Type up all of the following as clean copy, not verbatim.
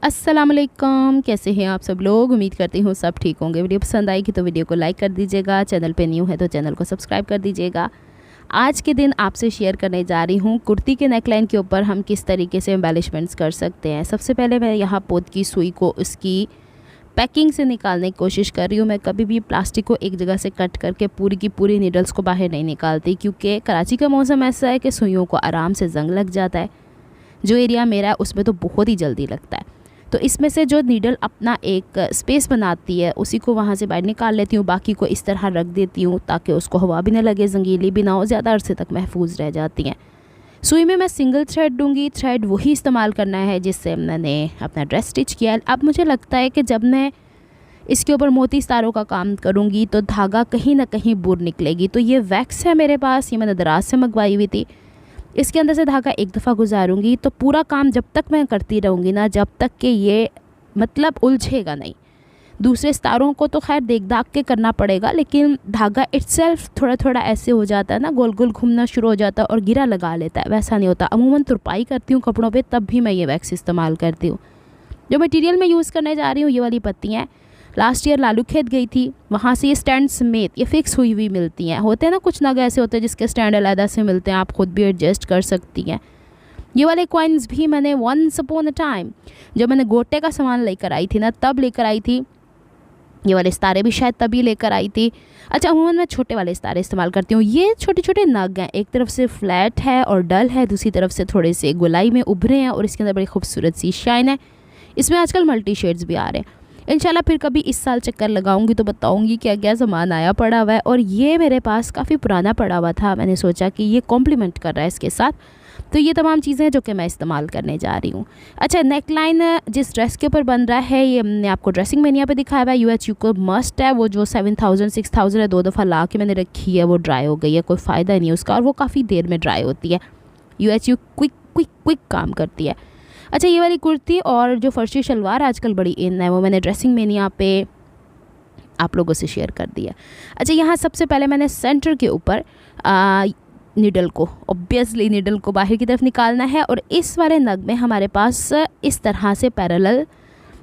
अस्सलामुअलैकुम, कैसे हैं आप सब लोग। उम्मीद करती हूँ सब ठीक होंगे। वीडियो पसंद आएगी तो वीडियो को लाइक कर दीजिएगा, चैनल पे न्यू है तो चैनल को सब्सक्राइब कर दीजिएगा। आज के दिन आपसे शेयर करने जा रही हूँ कुर्ती के नेकलाइन के ऊपर हम किस तरीके से एम्बेलिशमेंट्स कर सकते हैं। सबसे पहले मैं यहाँ पोत की सुई को उसकी पैकिंग से निकालने की कोशिश कर रही हूँ। मैं कभी भी प्लास्टिक को एक जगह से कट करके पूरी की पूरी नीडल्स को बाहर नहीं निकालती, क्योंकि कराची का मौसम ऐसा है कि सुइयों को आराम से जंग लग जाता है। जो एरिया मेरा है उसमें तो बहुत ही जल्दी लगता है। तो इसमें से जो नीडल अपना एक स्पेस बनाती है उसी को वहाँ से बाहर निकाल लेती हूँ, बाकी को इस तरह रख देती हूँ ताकि उसको हवा भी ना लगे, जंगीली भी ना हो, ज़्यादा अरसे तक महफूज रह जाती हैं। सुई में मैं सिंगल थ्रेड दूंगी। थ्रेड वही इस्तेमाल करना है जिससे मैंने अपना ड्रेस स्टिच किया है। अब मुझे लगता है कि जब मैं इसके ऊपर मोती सितारों का काम करूँगी तो धागा कहीं ना कहीं बुर निकलेगी। तो ये वैक्स है मेरे पास, ये मैंने दराज से मंगवाई हुई थी। इसके अंदर से धागा एक दफ़ा गुजारूंगी तो पूरा काम जब तक मैं करती रहूँगी ना, जब तक कि ये मतलब उलझेगा नहीं। दूसरे सितारों को तो खैर देख दाग के करना पड़ेगा, लेकिन धागा इटसेल्फ थोड़ा थोड़ा ऐसे हो जाता है ना, गोल गोल घूमना शुरू हो जाता है और गिरा लगा लेता है। वैसा नहीं होता। अमूमन तुरपाई करती हूँ कपड़ों पे, तब भी मैं ये वैक्स इस्तेमाल करती हूँ। जो मटेरियल मैं यूज़ करने जा रही हूँ ये वाली पत्तियाँ लास्ट ईयर लालू खेत गई थी, वहाँ से ये स्टैंड समेत ये फिक्स हुई हुई मिलती हैं। होते हैं ना कुछ नग ऐसे होते हैं जिसके स्टैंड अलग से मिलते हैं, आप खुद भी एडजस्ट कर सकती हैं। ये वाले कॉइन्स भी मैंने वंस अपॉन अ टाइम जब मैंने गोटे का सामान लेकर आई थी ना, तब लेकर आई थी। ये वाले सितारे भी शायद तभी लेकर आई थी। अच्छा, अमूमन मैं छोटे वाले सितारे इस्तेमाल करती हूँ। ये छोटे छोटे नग हैं, एक तरफ से फ्लैट है और डल है, दूसरी तरफ से थोड़े से गोलाई में उभरे हैं और इसके अंदर बड़ी खूबसूरत सी शाइन है। इसमें आजकल मल्टी शेड्स भी आ रहे हैं। इंशाल्लाह फिर कभी इस साल चक्कर लगाऊंगी तो बताऊंगी क्या क्या सामान आया पड़ा हुआ है। और ये मेरे पास काफ़ी पुराना पड़ा हुआ था, मैंने सोचा कि ये कॉम्प्लीमेंट कर रहा है इसके साथ। तो ये तमाम चीज़ें हैं जो कि मैं इस्तेमाल करने जा रही हूँ। अच्छा, नेकलाइन जिस ड्रेस के ऊपर बन रहा है ये मैंने आपको ड्रेसिंग मेनिया पे दिखाया हुआ है। UHU को मस्ट है, वो जो 7000 6000 है, 2 दफ़ा ला के मैंने रखी है, वो ड्राई हो गई है, कोई फ़ायदा नहीं उसका, और वो काफ़ी देर में ड्राई होती है। UHU क्विक काम करती है। अच्छा, ये वाली कुर्ती और जो फर्शी शलवार आजकल बड़ी इन है, वो मैंने ड्रेसिंग मेनिया पे आप लोगों से शेयर कर दिया। अच्छा, यहाँ सबसे पहले मैंने सेंटर के ऊपर नीडल को, ऑब्वियसली नीडल को बाहर की तरफ निकालना है और इस वाले नग में हमारे पास इस तरह से पैरेलल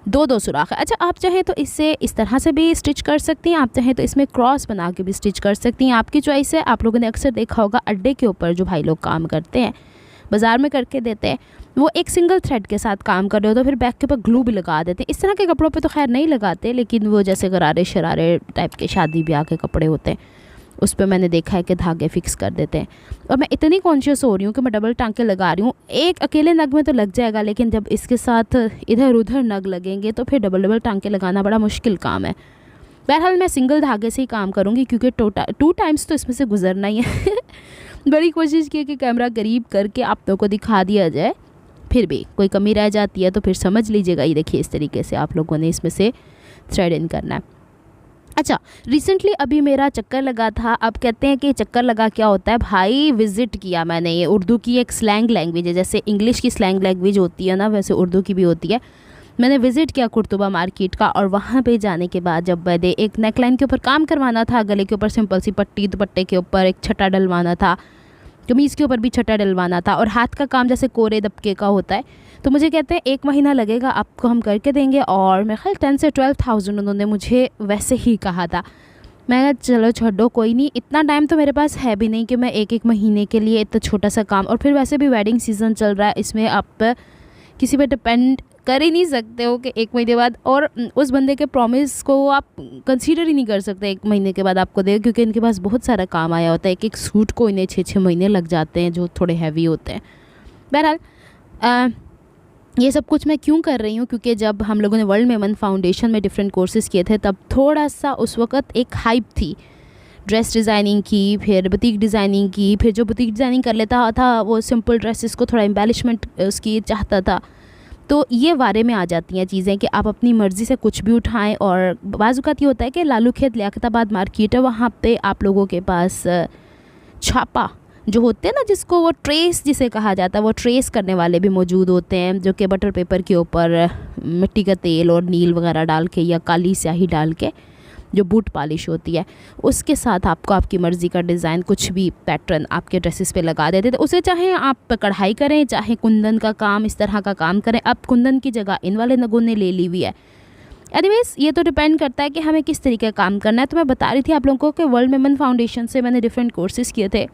दो सुराख है। अच्छा, आप चाहें तो इससे इस तरह से भी स्टिच कर सकती हैं, आप चाहें तो इसमें क्रॉस बना के भी स्टिच कर सकती हैं, आपकी चॉइस है। आप लोगों ने अक्सर देखा होगा अड्डे के ऊपर जो भाई लोग काम करते हैं, बाज़ार में करके देते हैं, वो एक सिंगल थ्रेड के साथ काम कर रहे हो तो फिर बैक के ऊपर ग्लू भी लगा देते हैं। इस तरह के कपड़ों पे तो खैर नहीं लगाते, लेकिन वो जैसे गरारे शरारे टाइप के शादी ब्याह के कपड़े होते हैं उस पर मैंने देखा है कि धागे फिक्स कर देते हैं। और मैं इतनी कॉन्शियस हो रही हूँ कि मैं डबल टांके लगा रही हूँ। एक अकेले नग में तो लग जाएगा, लेकिन जब इसके साथ इधर उधर नग लगेंगे तो फिर डबल टांके लगाना बड़ा मुश्किल काम है। बहरहाल मैं सिंगल धागे से ही काम करूँगी, क्योंकि 2 टाइम्स तो इसमें से गुजरना ही है। बड़ी कोशिश की कि कैमरा करीब करके आप लोगों को दिखा दिया जाए, फिर भी कोई कमी रह जाती है तो फिर समझ लीजिएगा। ये देखिए, इस तरीके से आप लोगों ने इसमें से थ्रेड इन करना है। अच्छा, रिसेंटली अभी मेरा चक्कर लगा था। अब कहते हैं कि चक्कर लगा क्या होता है भाई, विज़िट किया मैंने। ये उर्दू की एक स्लैंग लैंग्वेज है, जैसे इंग्लिश की स्लैंग लैंग्वेज होती है ना, वैसे उर्दू की भी होती है। मैंने विज़िट किया कुर्तुबा मार्केट का, और वहाँ पे जाने के बाद जब मैंने एक नेकलाइन के ऊपर काम करवाना था, गले के ऊपर सिंपल सी पट्टी, दुपट्टे के ऊपर एक छटा डलवाना था, कमीज़ के ऊपर भी छटा डलवाना था, और हाथ का काम जैसे कोरे दबके का होता है, तो मुझे कहते हैं 1 महीना लगेगा, आपको हम करके देंगे। और मेरे ख्याल 10 से 12,000 उन्होंने मुझे वैसे ही कहा था। मैं चलो छोड़ो, कोई नहीं, इतना टाइम तो मेरे पास है भी नहीं कि मैं 1 महीने के लिए इतना छोटा सा काम, और फिर वैसे भी वेडिंग सीज़न चल रहा है, इसमें आप किसी पे डिपेंड कर ही नहीं सकते हो कि 1 महीने बाद, और उस बंदे के प्रॉमिस को आप कंसीडर ही नहीं कर सकते 1 महीने के बाद आपको दे, क्योंकि इनके पास बहुत सारा काम आया होता है। एक सूट को इन्हें 6-6 महीने लग जाते हैं जो थोड़े हैवी होते हैं। बहरहाल ये सब कुछ मैं क्यों कर रही हूँ, क्योंकि जब हम लोगों ने वर्ल्ड मेमन फाउंडेशन में डिफरेंट कोर्सेज़ किए थे तब थोड़ा सा उस वक़्त एक हाइप थी ड्रेस डिज़ाइनिंग की, फिर बुटीक डिज़ाइनिंग की। फिर जो बुटीक डिज़ाइनिंग कर लेता था वो सिंपल ड्रेसेस को थोड़ा एम्बेलिशमेंट उसकी चाहता था। तो ये बारे में आ जाती हैं चीज़ें कि आप अपनी मर्ज़ी से कुछ भी उठाएं। और बाज़-औक़ात ये होता है कि लालू खेत लियाकताबाद मार्केट है, वहाँ पे आप लोगों के पास छापा जो होते हैं ना, जिसको वो ट्रेस जिसे कहा जाता है, वो ट्रेस करने वाले भी मौजूद होते हैं, जो कि बटर पेपर के ऊपर मिट्टी का तेल और नील वगैरह डाल के या काली स्याही डाल के जो बूट पॉलिश होती है, उसके साथ आपको आपकी मर्ज़ी का डिज़ाइन कुछ भी पैटर्न आपके ड्रेसेस पे लगा देते थे। उसे चाहे आप कढ़ाई करें, चाहे कुंदन का काम, इस तरह का काम करें। अब कुंदन की जगह इन वाले नगों ने ले ली हुई है। एनीवेज, ये तो डिपेंड करता है कि हमें किस तरीके का काम करना है। तो मैं बता रही थी आप लोगों को कि वर्ल्ड मेमन फाउंडेशन से मैंने डिफरेंट कोर्सेज़ किए थे,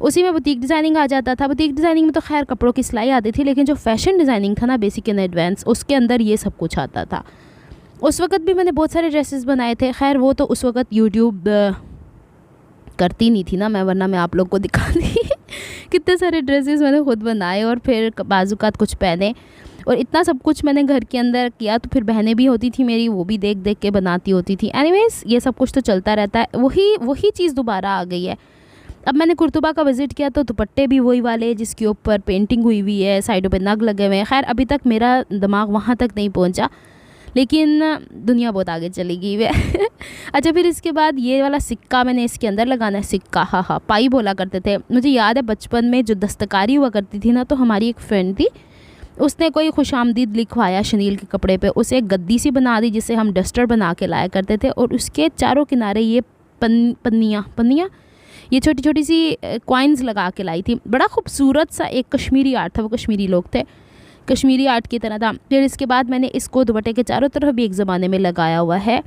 उसी में बुटीक डिज़ाइनिंग आ जाता था। बुटीक डिज़ाइनिंग में तो खैर कपड़ों की सिलाई आती थी, लेकिन जो फैशन डिज़ाइनिंग था ना, बेसिक एंड एडवांस, उसके अंदर ये सब कुछ आता था। उस वक्त भी मैंने बहुत सारे ड्रेसेस बनाए थे। खैर वो तो उस वक्त यूट्यूब करती नहीं थी ना मैं, वरना मैं आप लोग को दिखाती कितने सारे ड्रेसेस मैंने खुद बनाए और फिर बाजुकात कुछ पहने, और इतना सब कुछ मैंने घर के अंदर किया। तो फिर बहनें भी होती थी मेरी, वो भी देख देख के बनाती होती थी। एनीवेज, ये सब कुछ तो चलता रहता है। वही चीज़ दोबारा आ गई है। अब मैंने कुर्तुबा का विज़िट किया तो दुपट्टे भी वही वाले जिसके ऊपर पेंटिंग हुई हुई है, साइडों पे नग लगे हुए हैं। खैर अभी तक मेरा दिमाग वहाँ तक नहीं पहुँचा, लेकिन दुनिया बहुत आगे चली गई है अच्छा, फिर इसके बाद ये वाला सिक्का मैंने इसके अंदर लगाना है। सिक्का, हाँ, पाई बोला करते थे। मुझे याद है बचपन में जो दस्तकारी हुआ करती थी ना, तो हमारी एक फ्रेंड थी, उसने कोई खुशामदीद लिखवाया शनील के कपड़े पे, उसे एक गद्दी सी बना दी जिसे हम डस्टर बना के लाया करते थे, और उसके चारों किनारे ये पन्नियाँ ये छोटी छोटी सी कॉइन्स लगा के लाई थी। बड़ा खूबसूरत सा एक कश्मीरी आर्ट था, वो कश्मीरी लोग थे, कश्मीरी आर्ट की तरह था। फिर इसके बाद मैंने इसको दुपट्टे के चारों तरफ भी एक ज़माने में लगाया हुआ है।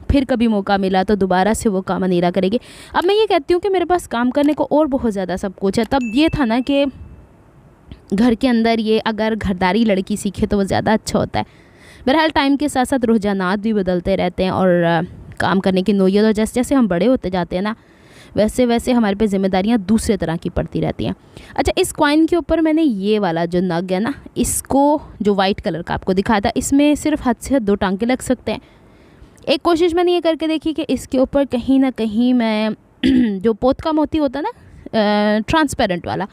फिर कभी मौका मिला तो दोबारा से वो काम अनीरा करेगी। अब मैं ये कहती हूँ कि मेरे पास काम करने को और बहुत ज़्यादा सब कुछ है। तब ये था ना कि घर के अंदर ये अगर घरदारी लड़की सीखे तो वो ज़्यादा अच्छा होता है। बहरहाल टाइम के साथ साथ रुझानात भी बदलते रहते हैं और काम करने की नोयत, और जैसे जैसे हम बड़े होते जाते हैं ना, वैसे वैसे हमारे पे जिम्मेदारियाँ दूसरे तरह की पड़ती रहती हैं। अच्छा, इस कॉइन के ऊपर मैंने ये वाला जो नग है ना, इसको जो वाइट कलर का आपको दिखाया था, इसमें सिर्फ हद से हद 2 टांके लग सकते हैं। एक कोशिश मैंने ये करके देखी कि इसके ऊपर कहीं ना कहीं मैं जो पोत का मोती होता ना, ट्रांसपेरेंट वाला,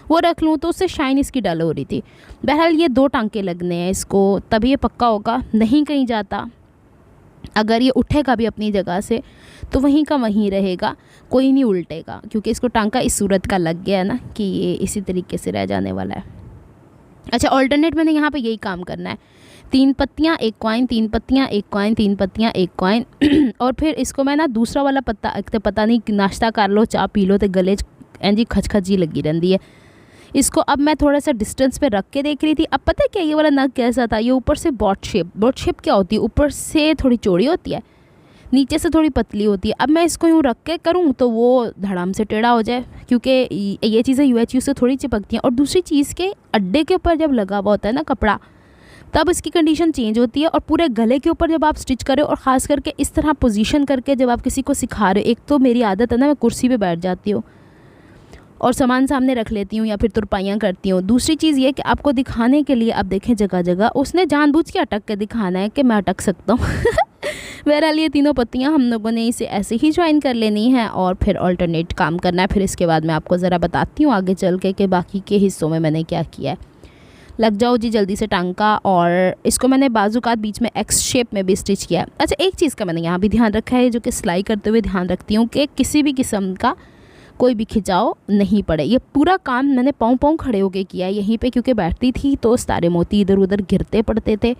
वो रख लूँ तो उससे शाइन इसकी डल हो रही थी। बहरहाल ये 2 टांके लगने हैं इसको, तभी ये पक्का होगा, नहीं कहीं जाता। अगर ये उठेगा भी अपनी जगह से तो वहीं का वहीं रहेगा, कोई नहीं उल्टेगा, क्योंकि इसको टांका इस सूरत का लग गया है ना कि ये इसी तरीके से रह जाने वाला है। अच्छा, ऑल्टरनेट मैंने यहाँ पे यही काम करना है, 3 पत्तियाँ 1 कॉइन, 3 पत्तियाँ 1 कॉइन, 3 पत्तियाँ 1 कॉइन और फिर इसको मैं ना दूसरा वाला पता नहीं, नाश्ता कर लो, चाय पी लो तो गले जी खचखची लगी रहती है। इसको अब मैं थोड़ा सा डिस्टेंस पे रख के देख रही थी। अब पता है क्या, ये वाला नग कैसा था, ये ऊपर से बॉट शेप क्या होती है, ऊपर से थोड़ी चौड़ी होती है, नीचे से थोड़ी पतली होती है। अब मैं इसको यूँ रख के करूँ तो वो धड़ाम से टेढ़ा हो जाए, क्योंकि ये चीज़ें UHU से थोड़ी चिपकती हैं। और दूसरी चीज़ के अड्डे के ऊपर जब लगा हुआ होता है ना कपड़ा, तब इसकी कंडीशन चेंज होती है। और पूरे गले के ऊपर जब आप स्टिच करें, और ख़ास करके इस तरह पोजीशन करके जब आप किसी को सिखा रहे हो, एक तो मेरी आदत है ना, मैं कुर्सी पे बैठ जाती हूँ और सामान सामने रख लेती हूँ या फिर तुरपाइयाँ करती हूँ। दूसरी चीज़ ये कि आपको दिखाने के लिए, अब देखें जगह जगह उसने जानबूझ के अटक के दिखाना है कि मैं अटक सकता हूँ बहरहाल ये 3 पत्तियाँ हम लोगों ने इसे ऐसे ही ज्वाइन कर लेनी है और फिर अल्टरनेट काम करना है। फिर इसके बाद मैं आपको ज़रा बताती हूँ आगे चल के कि बाकी के हिस्सों में मैंने क्या किया है। लग जाओ जी जल्दी से टांका, और इसको मैंने बाजूकात बीच में एक्स शेप में भी स्टिच किया है। अच्छा, एक चीज़ का मैंने यहाँ भी ध्यान रखा है, जो कि सिलाई करते हुए ध्यान रखती हूँ कि किसी भी किस्म का कोई भी खिंचाव नहीं पड़े। ये पूरा काम मैंने पाँव खड़े होके किया है यहीं पे, क्योंकि बैठती थी तो सारे मोती इधर उधर गिरते पड़ते थे।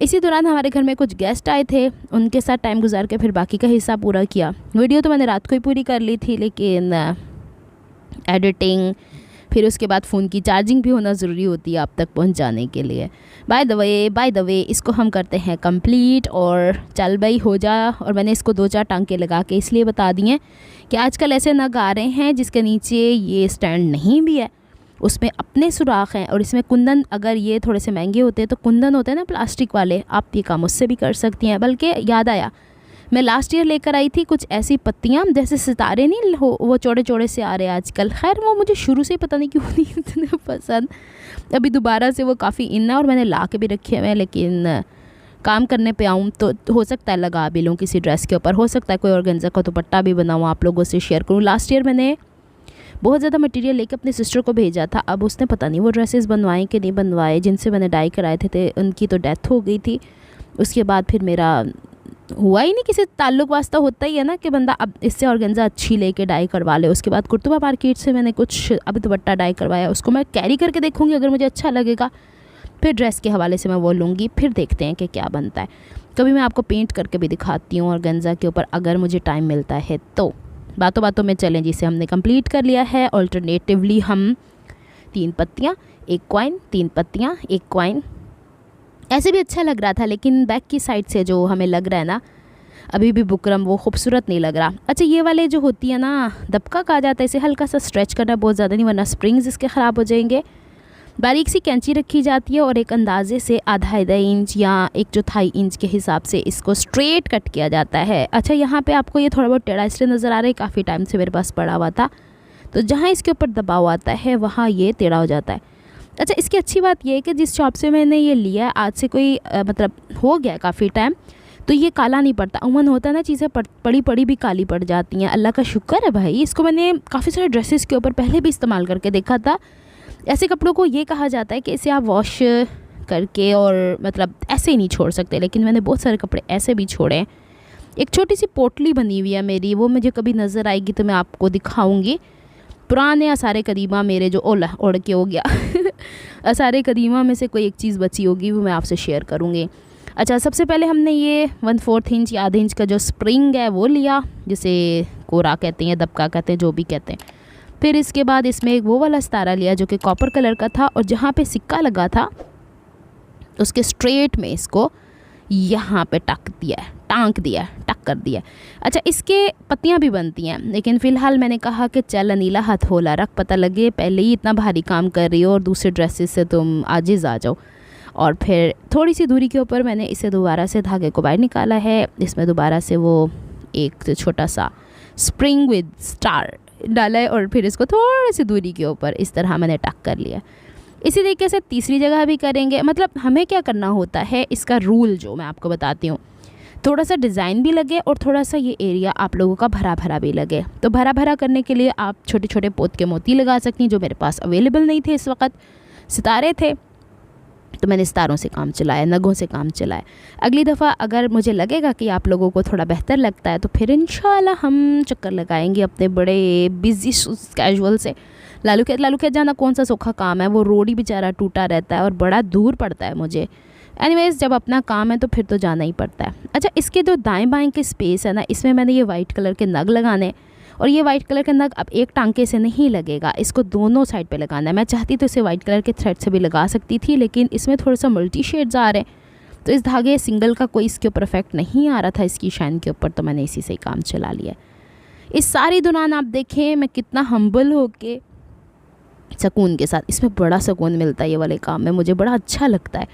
इसी दौरान हमारे घर में कुछ गेस्ट आए थे, उनके साथ टाइम गुजार के फिर बाकी का हिस्सा पूरा किया। वीडियो तो मैंने रात को ही पूरी कर ली थी, लेकिन एडिटिंग, फिर उसके बाद फ़ोन की चार्जिंग भी होना ज़रूरी होती है आप तक पहुंच जाने के लिए। बाय द वे इसको हम करते हैं कंप्लीट, और चल भाई हो जा। और मैंने इसको 2-4 टांके लगा के इसलिए बता दिए कि आजकल ऐसे नग आ रहे हैं जिसके नीचे ये स्टैंड नहीं भी है, उसमें अपने सुराख हैं। और इसमें कुंदन, अगर ये थोड़े से महंगे होते तो कुंदन होते हैं ना प्लास्टिक वाले, आप ये काम उससे भी कर सकती हैं। बल्कि याद आया, मैं लास्ट ईयर लेकर आई थी कुछ ऐसी पत्तियाँ जैसे सितारे नहीं हो, वो चौड़े चौड़े से आ रहे हैं आजकल। खैर वो मुझे शुरू से ही पता नहीं क्यों नहीं इतने पसंद, अभी दोबारा से वो काफ़ी इन है और मैंने ला के भी रखे हुए हैं। लेकिन काम करने पे आऊँ तो हो सकता है लगा भी लूँ किसी ड्रेस के ऊपर, हो सकता है कोई ऑर्गेन्जा का दुपट्टा भी बनाऊँ, आप लोगों से शेयर करूँ। लास्ट ईयर मैंने बहुत ज़्यादा मटेरियल लेके अपनी सिस्टर को भेजा था। अब उसने पता नहीं वो ड्रेसेस बनवाएं कि नहीं बनवाए, जिनसे मैंने डाई कराए थे उनकी तो डेथ हो गई थी। उसके बाद फिर मेरा हुआ ही नहीं, किसी ताल्लुक वास्ता होता ही है ना कि बंदा अब इससे ऑर्गेन्जा अच्छी लेके डाई करवा ले। उसके बाद कुर्तुबा मार्केट से मैंने कुछ अभी दुपट्टा डाई करवाया, उसको मैं कैरी करके देखूँगी, अगर मुझे अच्छा लगेगा फिर ड्रेस के हवाले से मैं वो लूँगी, फिर देखते हैं कि क्या बनता है। कभी मैं आपको पेंट करके भी दिखाती हूँ ऑर्गेन्जा के ऊपर अगर मुझे टाइम मिलता है तो। बातों बातों में चलें, जिसे हमने कंप्लीट कर लिया है। ऑल्टरनेटिवली हम 3 पत्तियाँ 1 कॉइन, 3 पत्तियाँ 1 कॉइन, ऐसे भी अच्छा लग रहा था, लेकिन बैक की साइड से जो हमें लग रहा है ना अभी भी बुकरम, वो खूबसूरत नहीं लग रहा। अच्छा, ये वाले जो होती है ना दबका कहा जाता है, इसे हल्का सा स्ट्रेच करना, बहुत ज़्यादा नहीं, वरना स्प्रिंग्स इसके ख़राब हो जाएंगे। बारीक सी कैंची रखी जाती है और एक अंदाजे से आधा इंच या 1/4 इंच के हिसाब से इसको स्ट्रेट कट किया जाता है। अच्छा, यहाँ पे आपको ये थोड़ा बहुत टेढ़ा इसलिए नज़र आ रहा है, काफ़ी टाइम से मेरे पास पड़ा हुआ था, तो जहाँ इसके ऊपर दबाव आता है वहाँ ये टेढ़ा हो जाता है। अच्छा, इसकी अच्छी बात यह है कि जिस शॉप से मैंने ये लिया आज से कोई मतलब हो गया काफ़ी टाइम, तो ये काला नहीं पड़ता। उमन होता है ना, चीज़ें पड़ी पड़ी भी काली पड़ जाती हैं। अल्लाह का शुक्र है भाई, इसको मैंने काफ़ी सारे ड्रेसेस के ऊपर पहले भी इस्तेमाल करके देखा था। ऐसे कपड़ों को ये कहा जाता है कि इसे आप वॉश करके और मतलब ऐसे ही नहीं छोड़ सकते, लेकिन मैंने बहुत सारे कपड़े ऐसे भी छोड़े। एक छोटी सी पोटली बनी हुई है मेरी, वो मुझे कभी नज़र आएगी तो मैं आपको दिखाऊंगी। पुराने असारे कदीमा मेरे जो उड़ के हो गया असारे कदीमा में से कोई एक चीज़ बची होगी, वो मैं आपसे शेयर करूँगी। अच्छा, सबसे पहले हमने ये 1/4 इंच या आधे इंच का जो स्प्रिंग है वो लिया, जिसे कोरा कहते हैं, दबका कहते हैं, जो भी कहते हैं। फिर इसके बाद इसमें एक वो वाला सितारा लिया जो कि कॉपर कलर का था, और जहाँ पे सिक्का लगा था उसके स्ट्रेट में इसको यहाँ पे टाँक कर दिया। अच्छा, इसके पत्तियाँ भी बनती हैं, लेकिन फ़िलहाल मैंने कहा कि चल अनीला हथौला रख, पता लगे पहले ही इतना भारी काम कर रही हो और दूसरे ड्रेसेस से तुम आजिज़ आ जाओ। और फिर थोड़ी सी दूरी के ऊपर मैंने इसे दोबारा से धागे को बाहर निकाला है, इसमें दोबारा से वो एक छोटा सा स्प्रिंग विद स्टार डाला है, और फिर इसको थोड़ी सी दूरी के ऊपर इस तरह मैंने टक कर लिया। इसी तरीके से तीसरी जगह भी करेंगे। मतलब हमें क्या करना होता है, इसका रूल जो मैं आपको बताती हूँ, थोड़ा सा डिज़ाइन भी लगे और थोड़ा सा ये एरिया आप लोगों का भरा भरा भी लगे। तो भरा भरा करने के लिए आप छोटे छोटे पोत के मोती लगा सकती हैं, जो मेरे पास अवेलेबल नहीं थे इस वक्त। सितारे थे तो मैंने सितारों से काम चलाया, नगों से काम चलाया। अगली दफ़ा अगर मुझे लगेगा कि आप लोगों को थोड़ा बेहतर लगता है तो फिर इंशाल्लाह हम चक्कर लगाएंगे अपने बड़े बिजी कैजुअल से। लालू खेत जाना कौन सा सौखा काम है, वो रोड ही बेचारा टूटा रहता है और बड़ा दूर पड़ता है मुझे। एनीवेज़, जब अपना काम है तो फिर तो जाना ही पड़ता है। अच्छा, इसके जो दाएँ बाएँ के स्पेस है ना, इसमें मैंने ये वाइट कलर के नग लगाने, और ये वाइट कलर का नग अब एक टांके से नहीं लगेगा, इसको दोनों साइड पे लगाना है। मैं चाहती तो इसे वाइट कलर के थ्रेड से भी लगा सकती थी, लेकिन इसमें थोड़ा सा मल्टी शेड्स आ रहे हैं, तो इस धागे सिंगल का कोई इसके ऊपर इफेक्ट नहीं आ रहा था इसकी शाइन के ऊपर, तो मैंने इसी से ही काम चला लिया। इस सारी दौरान आप देखें मैं कितना हम्बल होके सुकून के साथ, इसमें बड़ा सुकून मिलता है ये वाले काम में, मुझे बड़ा अच्छा लगता है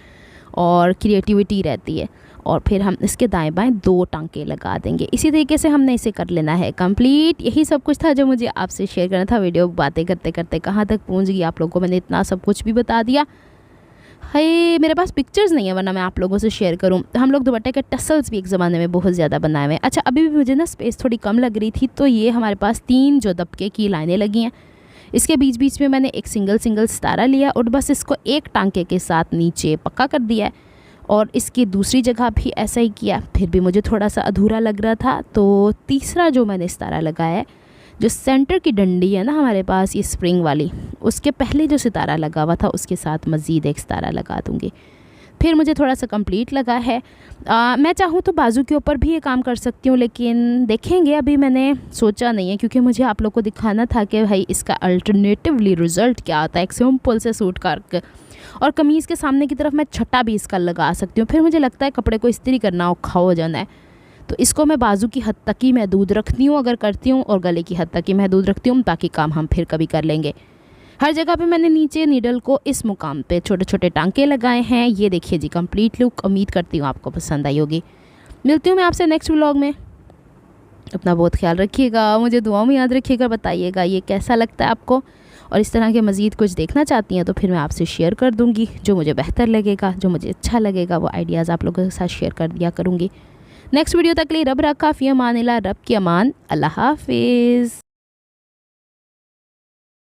और क्रिएटिविटी रहती है। और फिर हम इसके दाएं बाएं 2 टांके लगा देंगे। इसी तरीके से हमने इसे कर लेना है कंप्लीट। यही सब कुछ था जो मुझे आपसे शेयर करना था। वीडियो बातें करते करते कहाँ तक पहुँच गई, आप लोगों को मैंने इतना सब कुछ भी बता दिया। है मेरे पास पिक्चर्स नहीं है, वरना मैं आप लोगों से शेयर करूं। हम लोग दुपट्टे के टसल्स भी एक ज़माने में बहुत ज़्यादा बनाए हुए हैं। अच्छा, अभी भी मुझे ना स्पेस थोड़ी कम लग रही थी, तो ये हमारे पास 3 जो दबके की लाइनें लगी हैं, इसके बीच बीच में मैंने एक सिंगल सितारा लिया और बस इसको एक टांके के साथ नीचे पक्का कर दिया है। और इसकी दूसरी जगह भी ऐसा ही किया, फिर भी मुझे थोड़ा सा अधूरा लग रहा था, तो तीसरा जो मैंने सितारा लगाया है, जो सेंटर की डंडी है ना हमारे पास ये स्प्रिंग वाली, उसके पहले जो सितारा लगा हुआ था उसके साथ मज़ीद एक सितारा लगा दूँगी। फिर मुझे थोड़ा सा कंप्लीट लगा है। मैं चाहूँ तो बाजू के ऊपर भी ये काम कर सकती हूँ, लेकिन देखेंगे, अभी मैंने सोचा नहीं है, क्योंकि मुझे आप लोग को दिखाना था कि भाई इसका अल्टरनेटिवली रिज़ल्ट क्या आता है एक सिंपल से सूट करके। और कमीज़ के सामने की तरफ मैं छट्टा भी इसका लगा सकती हूँ, फिर मुझे लगता है कपड़े को इस्त्री करना औखा हो जाना है, तो इसको मैं बाजू की हद तक ही महदूद रखती हूँ अगर करती हूँ, और गले की हद तक ही महदूद रखती हूँ, बाकी काम हम फिर कभी कर लेंगे। हर जगह पे मैंने नीचे नीडल को इस मुकाम पे छोटे छोटे टांके लगाए हैं। ये देखिए जी कंप्लीट लुक, उम्मीद करती हूँ आपको पसंद आई होगी। मिलती हूँ मैं आपसे नेक्स्ट व्लॉग में। अपना बहुत ख्याल रखिएगा, मुझे दुआओं में याद रखिएगा, बताइएगा ये कैसा लगता है आपको, और इस तरह के मज़ीद कुछ देखना चाहती हैं तो फिर मैं आपसे शेयर कर दूँगी, जो मुझे बेहतर लगेगा, जो मुझे अच्छा लगेगा, वो आइडियाज़ आप लोगों के साथ शेयर कर दिया करूँगी। नेक्स्ट वीडियो तक लिए रब रखा फ़ी अमान अल्लाह, रब की अमान, अल्लाह हाफिज़।